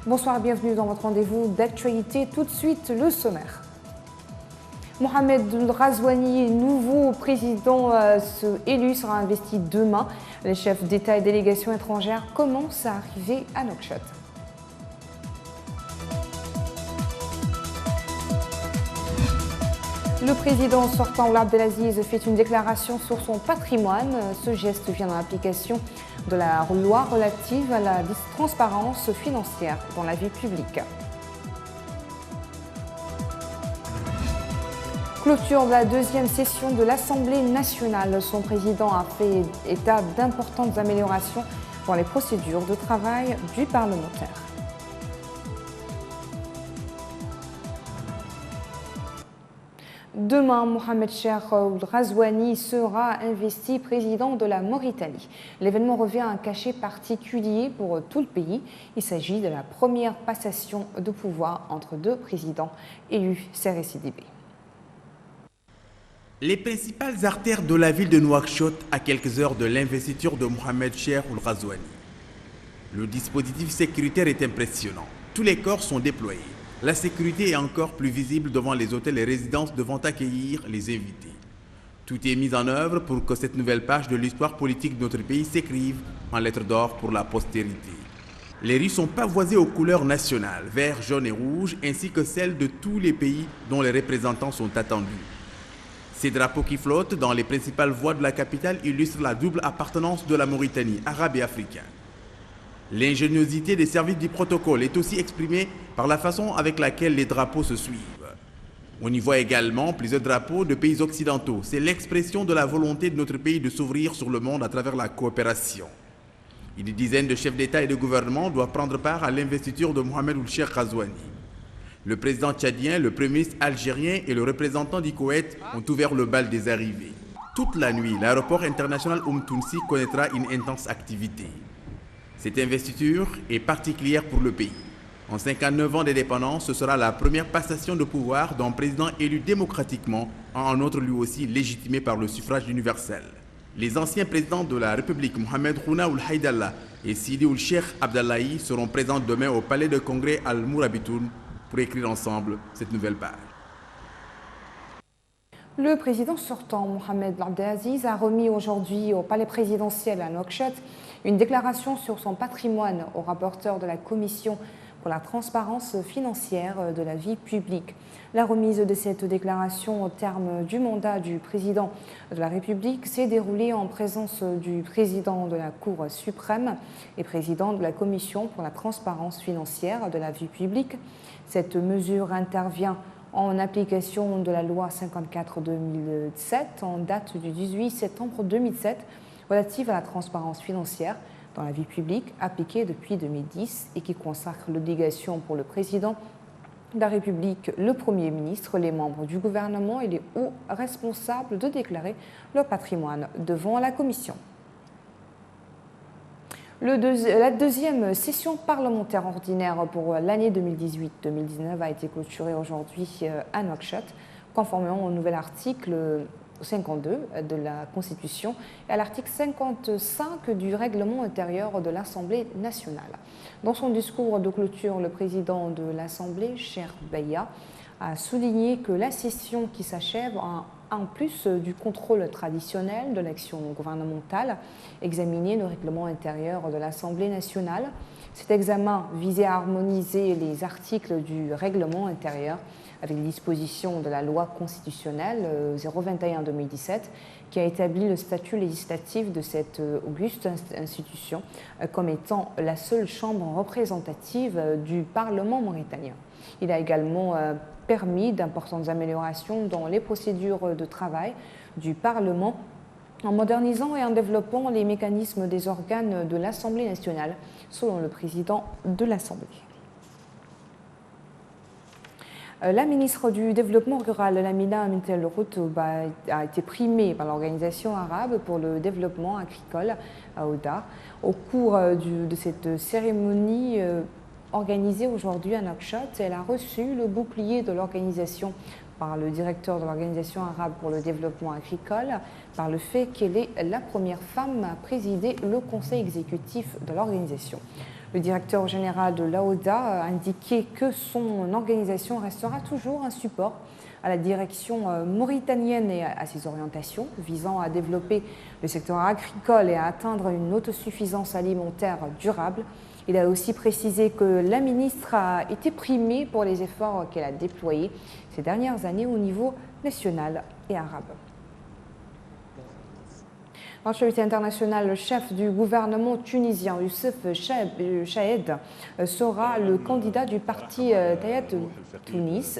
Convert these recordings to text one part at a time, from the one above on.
Bonsoir, bienvenue dans votre rendez-vous d'actualité. Tout de suite, le sommaire. Mohamed Razouani, nouveau président élu, sera investi demain. Les chefs d'État et délégations étrangères commencent à arriver à Nouakchott. Le président sortant, Ould Abdelaziz, fait une déclaration sur son patrimoine. Ce geste vient dans l'application de la loi relative à la transparence financière dans la vie publique. Clôture de la deuxième session de l'Assemblée nationale. Son président a fait état d'importantes améliorations dans les procédures de travail du parlementaire. Demain, Mohamed Ould Razouani sera investi président de la Mauritanie. L'événement revêt un cachet particulier pour tout le pays. Il s'agit de la première passation de pouvoir entre deux présidents élus CRSIDB. Les principales artères de la ville de Nouakchott à quelques heures de l'investiture de Mohamed Ould Razouani. Le dispositif sécuritaire est impressionnant. Tous les corps sont déployés. La sécurité est encore plus visible devant les hôtels et résidences devant accueillir les invités. Tout est mis en œuvre pour que cette nouvelle page de l'histoire politique de notre pays s'écrive en lettres d'or pour la postérité. Les rues sont pavoisées aux couleurs nationales, vert, jaune et rouge, ainsi que celles de tous les pays dont les représentants sont attendus. Ces drapeaux qui flottent dans les principales voies de la capitale illustrent la double appartenance de la Mauritanie, arabe et africaine. L'ingéniosité des services du protocole est aussi exprimée par la façon avec laquelle les drapeaux se suivent. On y voit également plusieurs drapeaux de pays occidentaux. C'est l'expression de la volonté de notre pays de s'ouvrir sur le monde à travers la coopération. Une dizaine de chefs d'État et de gouvernement doivent prendre part à l'investiture de Mohamed Ould Razouani. Le président tchadien, le premier ministre algérien et le représentant du Koweït ont ouvert le bal des arrivées. Toute la nuit, l'aéroport international Tounsi connaîtra une intense activité. Cette investiture est particulière pour le pays. En 59 ans d'indépendance, ce sera la première passation de pouvoir d'un président élu démocratiquement, un autre lui aussi légitimé par le suffrage universel. Les anciens présidents de la République, Mohamed Ould Haïdallah et Sidi Ould Cheikh Abdallahi, seront présents demain au palais de congrès Al-Mourabitoun pour écrire ensemble cette nouvelle page. Le président sortant, Mohamed Abdelaziz, a remis aujourd'hui au palais présidentiel à Nouakchott une déclaration sur son patrimoine au rapporteur de la Commission pour la transparence financière de la vie publique. La remise de cette déclaration au terme du mandat du président de la République s'est déroulée en présence du président de la Cour suprême et président de la Commission pour la transparence financière de la vie publique. Cette mesure intervient en application de la loi 54/2007 en date du 18 septembre 2007 relative à la transparence financière dans la vie publique appliquée depuis 2010 et qui consacre l'obligation pour le président de la République, le Premier ministre, les membres du gouvernement et les hauts responsables de déclarer leur patrimoine devant la Commission. La deuxième session parlementaire ordinaire pour l'année 2018-2019 a été clôturée aujourd'hui à Nouakchott, conformément au nouvel article 52 de la Constitution et à l'article 55 du règlement intérieur de l'Assemblée nationale. Dans son discours de clôture, le président de l'Assemblée, Cher Beya, a souligné que la session qui s'achève en plus du contrôle traditionnel de l'action gouvernementale, examiner le règlement intérieur de l'Assemblée nationale. Cet examen visait à harmoniser les articles du règlement intérieur avec les dispositions de la loi constitutionnelle 021/2017 qui a établi le statut législatif de cette auguste institution comme étant la seule chambre représentative du Parlement mauritanien. Il a également permis d'importantes améliorations dans les procédures de travail du Parlement en modernisant et en développant les mécanismes des organes de l'Assemblée nationale, selon le président de l'Assemblée. La ministre du Développement rural, Lamina Mintel Routoba, a été primée par l'Organisation arabe pour le développement agricole, AODA. Au cours de cette cérémonie organisée aujourd'hui à Nouakchott, elle a reçu le bouclier de l'organisation par le directeur de l'Organisation arabe pour le développement agricole, par le fait qu'elle est la première femme à présider le conseil exécutif de l'organisation. Le directeur général de l'AODA a indiqué que son organisation restera toujours un support à la direction mauritanienne et à ses orientations visant à développer le secteur agricole et à atteindre une autosuffisance alimentaire durable. Il a aussi précisé que la ministre a été primée pour les efforts qu'elle a déployés ces dernières années au niveau national et arabe. En actualité internationale, le chef du gouvernement tunisien, Youssef Chahed, sera le candidat du parti Tayat Tunis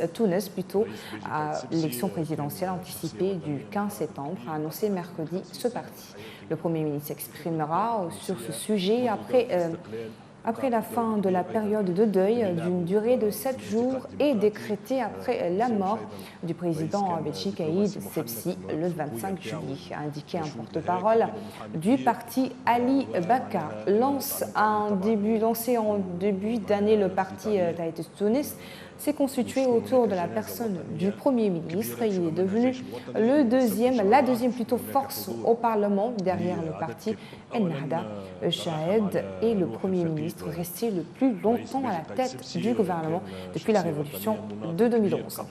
à l'élection présidentielle anticipée du 15 septembre, a annoncé mercredi ce parti. Le Premier ministre s'exprimera sur ce sujet après la fin de la période de deuil d'une durée de 7 jours et décrétée après la mort du président Bechi Caïd Sepsi le 25 juillet, a indiqué un porte-parole du parti Ali Baka. Lancé en début d'année, le parti Tayat Tunis s'est constitué autour de la personne du Premier ministre. Il est devenu la deuxième force au Parlement derrière le parti Ennahda. Chahed est le Premier ministre resté le plus longtemps à la tête du gouvernement depuis la révolution de 2011.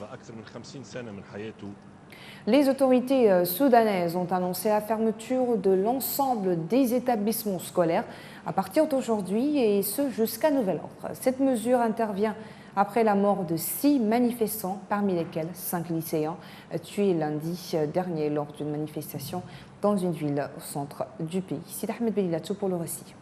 Les autorités soudanaises ont annoncé la fermeture de l'ensemble des établissements scolaires à partir d'aujourd'hui et ce jusqu'à nouvel ordre. Cette mesure intervient après la mort de 6 manifestants, parmi lesquels 5 lycéens tués lundi dernier lors d'une manifestation dans une ville au centre du pays. Sid Ahmed Belilatou pour le récit.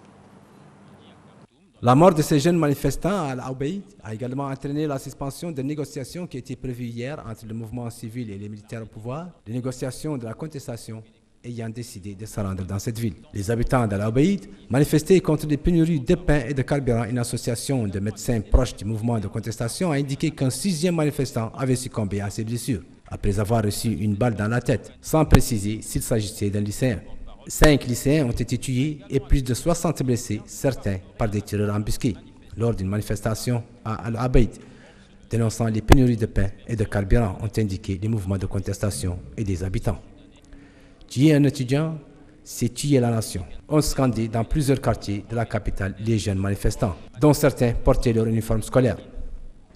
La mort de ces jeunes manifestants à Al-Aobeid a également entraîné la suspension des négociations qui étaient prévues hier entre le mouvement civil et les militaires au pouvoir, les négociations de la contestation ayant décidé de se rendre dans cette ville. Les habitants d'Al-Aobeid manifestaient contre les pénuries de pain et de carburant. Une association de médecins proches du mouvement de contestation a indiqué qu'un 6e manifestant avait succombé à ses blessures après avoir reçu une balle dans la tête, sans préciser s'il s'agissait d'un lycéen. 5 lycéens ont été tués et plus de 60 blessés, certains par des tireurs embusqués, lors d'une manifestation à Al-Abeid, dénonçant les pénuries de pain et de carburant, ont indiqué les mouvements de contestation et des habitants. Tuer un étudiant, c'est tuer la nation. On scandait dans plusieurs quartiers de la capitale les jeunes manifestants, dont certains portaient leur uniforme scolaire.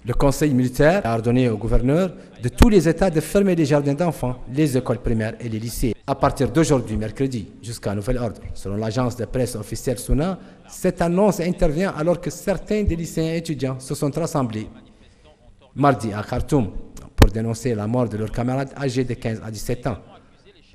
Le conseil militaire a ordonné au gouverneur de tous les États de fermer les jardins d'enfants, les écoles primaires et les lycées à partir d'aujourd'hui, mercredi, jusqu'à nouvel ordre. Selon l'agence de presse officielle Souna, cette annonce intervient alors que certains des lycéens étudiants se sont rassemblés mardi à Khartoum pour dénoncer la mort de leurs camarades âgés de 15 à 17 ans.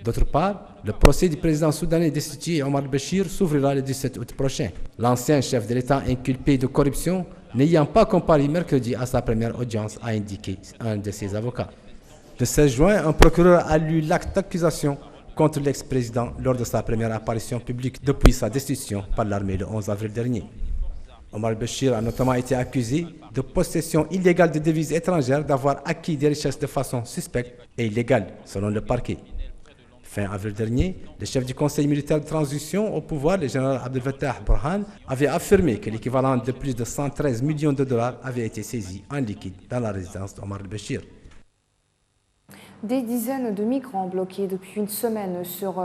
D'autre part, le procès du président soudanais destitué Omar al-Béchir s'ouvrira le 17 août prochain. L'ancien chef de l'État inculpé de corruption, n'ayant pas comparé mercredi à sa première audience, a indiqué un de ses avocats. Le 16 juin, un procureur a lu l'acte d'accusation contre l'ex-président lors de sa première apparition publique depuis sa destitution par l'armée le 11 avril dernier. Omar al-Béchir a notamment été accusé de possession illégale de devises étrangères, d'avoir acquis des richesses de façon suspecte et illégale, selon le parquet. Fin avril dernier, le chef du conseil militaire de transition au pouvoir, le général Abdel Fattah Burhan, avait affirmé que l'équivalent de plus de 113 millions de dollars avait été saisi en liquide dans la résidence d'Omar al-Béchir. Des dizaines de migrants bloqués depuis une semaine sur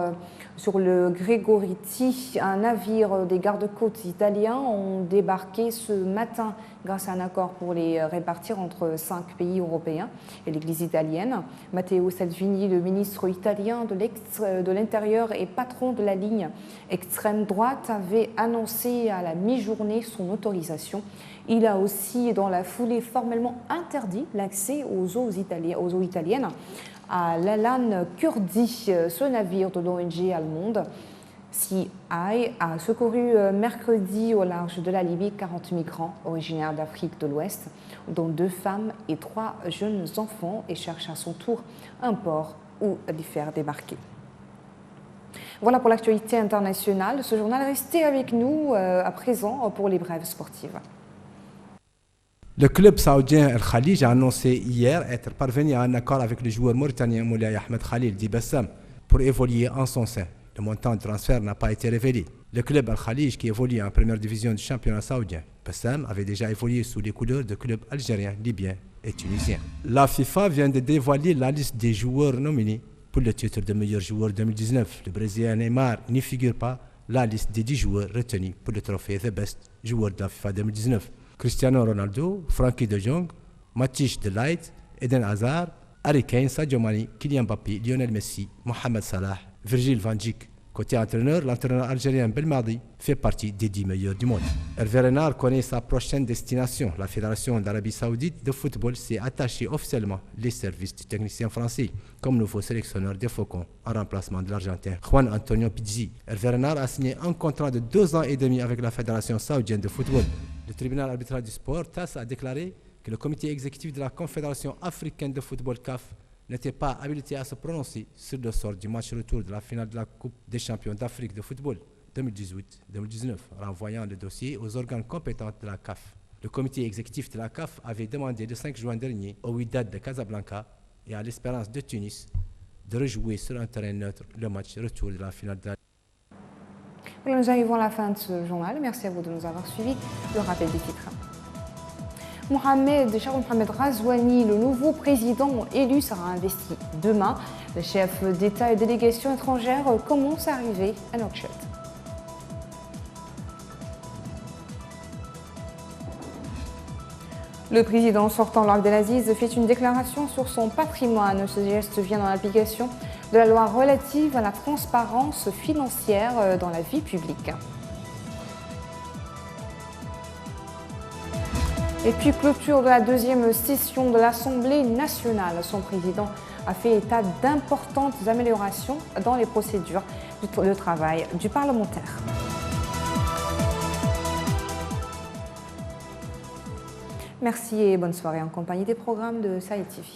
le Gregoriti, un navire des gardes-côtes italiens, ont débarqué ce matin grâce à un accord pour les répartir entre 5 pays européens et l'Église italienne. Matteo Salvini, le ministre italien de l'Intérieur et patron de la ligne extrême droite, avait annoncé à la mi-journée son autorisation. Il a aussi, dans la foulée, formellement interdit l'accès aux eaux italiennes à l'Alan Kurdi. Ce navire de l'ONG allemande Sea Eye a secouru mercredi au large de la Libye 40 migrants originaires d'Afrique de l'Ouest, dont 2 femmes et 3 jeunes enfants, et cherche à son tour un port où les faire débarquer. Voilà pour l'actualité internationale. Ce journal, restez avec nous à présent pour les brèves sportives. Le club saoudien El Khalij a annoncé hier être parvenu à un accord avec le joueur mauritanien Moulay Ahmed Khalil Di Bassam pour évoluer en son sein. Le montant de transfert n'a pas été révélé. Le club Al Khalij, qui évolue en première division du championnat saoudien, Bassam avait déjà évolué sous les couleurs de clubs algériens, libyens et tunisiens. La FIFA vient de dévoiler la liste des joueurs nominés pour le titre de meilleur joueur 2019. Le Brésilien Neymar n'y figure pas, la liste des 10 joueurs retenus pour le trophée The Best joueur de la FIFA 2019. Cristiano Ronaldo, Frankie de Jong, Matthijs de Ligt, Eden Hazard, Harry Kane, Sadio Mane, Kylian Mbappé, Lionel Messi, Mohamed Salah, Virgil van Dijk. Côté entraîneur, l'entraîneur algérien Belmadi fait partie des 10 meilleurs du monde. Hervé Renard connaît sa prochaine destination. La Fédération d'Arabie Saoudite de football s'est attachée officiellement les services du technicien français comme nouveau sélectionneur des Faucons en remplacement de l'Argentin Juan Antonio Pizzi. Hervé Renard a signé un contrat de 2 ans et demi avec la Fédération saoudienne de football. Le tribunal arbitral du sport, TAS, a déclaré que le comité exécutif de la Confédération africaine de football CAF n'était pas habilité à se prononcer sur le sort du match retour de la finale de la Coupe des champions d'Afrique de football 2018-2019, renvoyant le dossier aux organes compétents de la CAF. Le comité exécutif de la CAF avait demandé le 5 juin dernier au Wydad de Casablanca et à l'Espérance de Tunis de rejouer sur un terrain neutre le match retour de la finale de la Voilà, nous arrivons à la fin de ce journal. Merci à vous de nous avoir suivis. Le rappel des titres. Charles Mohamed Razouani, le nouveau président élu, sera investi demain. Le chef d'État et délégation étrangère commence à arriver à Nouakchott. Le président sortant, Abdelaziz, fait une déclaration sur son patrimoine. Ce geste vient dans l'application de la loi relative à la transparence financière dans la vie publique. Et puis clôture de la deuxième session de l'Assemblée nationale. Son président a fait état d'importantes améliorations dans les procédures de travail du parlementaire. Merci et bonne soirée en compagnie des programmes de Saïd TV.